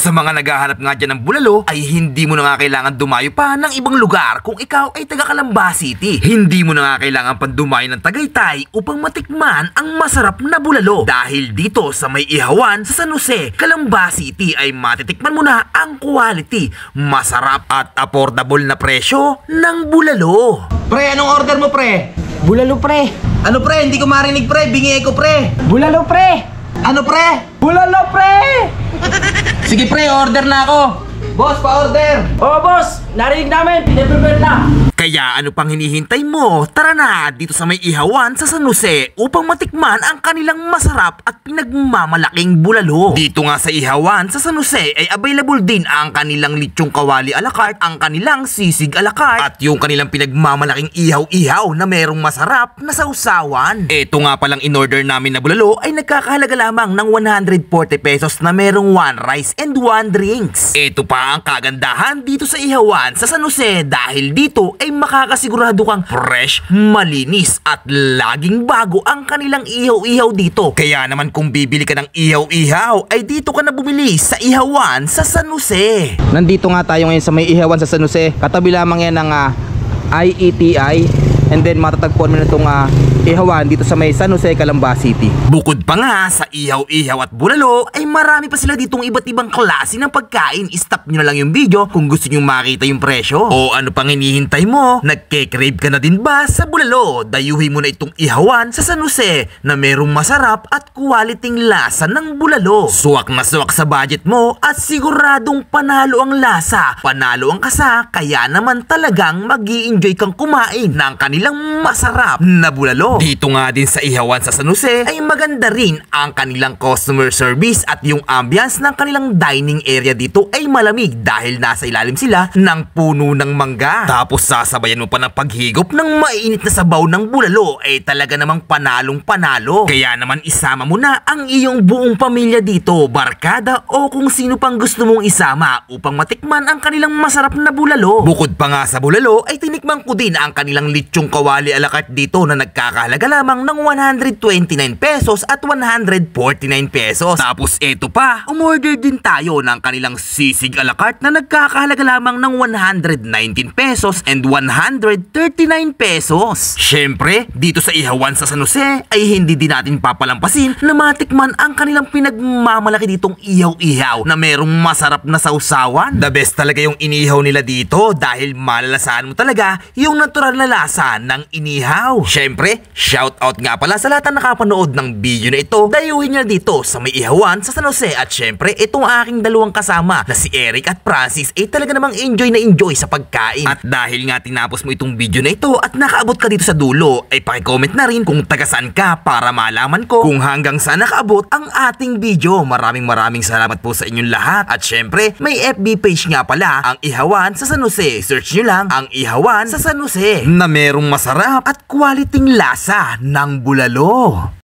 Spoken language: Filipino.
Sa mga naghahanap nga dyan ng bulalo, ay hindi mo na nga kailangan dumayo pa ng ibang lugar kung ikaw ay taga Calamba City. Hindi mo na nga kailangan pa dumayo ng Tagaytay upang matikman ang masarap na bulalo. Dahil dito sa may ihawan sa San Jose, Calamba City ay matitikman mo na ang quality, masarap at affordable na presyo ng bulalo. Pre, anong order mo, pre? Bulalo pre! Ano, pre? Hindi ko marinig, pre. Bingi ko, pre. Bulalo pre! Ano, pre? Bulalo pre! Sige, pre. Order na ako. Boss, pa-order. Oo boss! Narinig namin! Pinaprepare na! Kaya ano pang hinihintay mo? Tara na dito sa may ihawan sa San Jose upang matikman ang kanilang masarap at pinagmamalaking bulalo. Dito nga sa ihawan sa San Jose ay available din ang kanilang lechong kawali a la carte, ang kanilang sisig a la carte, at yung kanilang pinagmamalaking ihaw-ihaw na merong masarap na sausawan. Ito nga palang in-order namin na bulalo ay nagkakahalaga lamang ng 140 pesos na merong 1 rice and 1 drinks. Ito pa ang kagandahan dito sa ihawan sa San Jose dahil dito ay makakasigurado kang fresh, malinis at laging bago ang kanilang ihaw-ihaw dito. Kaya naman kung bibili ka ng ihaw-ihaw ay dito ka na bumili sa ihawan sa San Jose. Nandito nga tayo ngayon sa may ihawan sa San Jose. Katabi lamang yan ng IETI. And then matatagpuan mo na itong ihawan dito sa may San Jose, Calamba City. Bukod pa nga sa ihaw-ihaw at bulalo ay marami pa sila ditong iba't ibang klase ng pagkain. Stop nyo na lang yung video kung gusto nyo makita yung presyo. O ano pang hinihintay mo? Nagke-crave ka na din ba sa bulalo? Dayuhin mo na itong ihawan sa San Jose na merong masarap at quality lasa ng bulalo. Suwak na suwak sa budget mo at siguradong panalo ang lasa, panalo ang kasa, kaya naman talagang mag-i-enjoy kang kumain ng kanilang masarap na bulalo. Dito nga din sa ihawan sa San Jose ay maganda rin ang kanilang customer service at yung ambience ng kanilang dining area dito ay malamig dahil nasa ilalim sila ng puno ng mangga. Tapos sasabayan mo pa ng paghigop ng mainit na sabaw ng bulalo ay talaga namang panalong panalo. Kaya naman isama mo na ang iyong buong pamilya dito, barkada o kung sino pang gusto mong isama upang matikman ang kanilang masarap na bulalo. Bukod pa nga sa bulalo ay tinikman ko din ang kanilang lechong kawali a la carte dito na nagkakahalaga lamang ng 129 pesos at 149 pesos. Tapos eto pa, umorder din tayo ng kanilang sisig a la carte na nagkakahalaga lamang ng 119 pesos and 139 pesos. Syempre, dito sa ihawan sa San Jose ay hindi din natin papalampasin na matikman ang kanilang pinagmamalaki ditong ihaw-ihaw na merong masarap na sausawan. The best talaga yung inihaw nila dito dahil malalasahan mo talaga yung natural na lasa ng inihaw. Syempre, shout out nga pala sa lahat ng nakapanood ng video na ito. Dayuhin niya dito sa may ihawan sa San Jose at syempre, itong aking dalawang kasama na si Eric at Francis ay talaga namang enjoy na enjoy sa pagkain. At dahil nga tinapos mo itong video na ito at nakaabot ka dito sa dulo, ay pakicomment na rin kung taga saan ka para malaman ko kung hanggang saan nakaabot ang ating video. Maraming salamat po sa inyong lahat. At syempre, may FB page nga pala, ang ihawan sa San Jose. Search nyo lang ang ihawan sa San Jose na merong masarap at quality lasa ng bulalo.